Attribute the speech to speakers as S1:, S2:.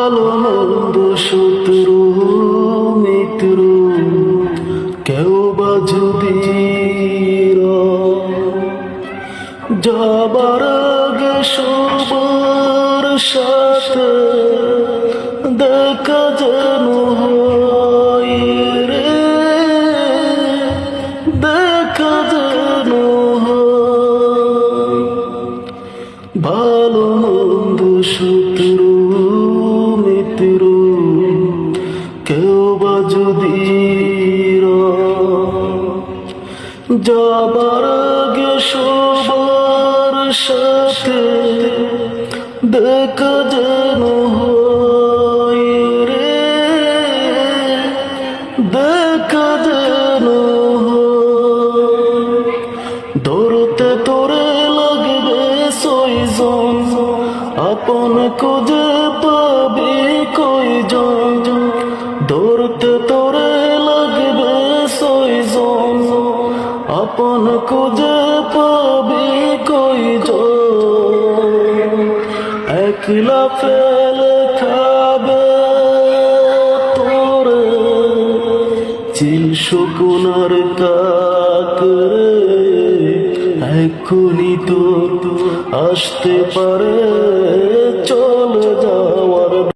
S1: ভালো মন্দ শত্রু মিত্র কেউ বা যদি যাবার আগে সবার সাথে দেখা যেন হয় রে, দেখা যেন হয়। ভালো মন্দ শত্রু মিত্র কেউ বা যদি যাবার আগে সবার সাথে দেখা যেন হয় রে, দেখা যেন হয়। ধরতে তোরে লাগবে ছয়জন, আপন খুঁজে পাবি কয়জন। ধরতে তোরে লাগবে ছয়জন, আপন খুঁজে পাবি কয়জন। একলা ফেলে খাবে তোরে চিল শকুনার কাকরে, এখনই তোর আসতে পারে চল।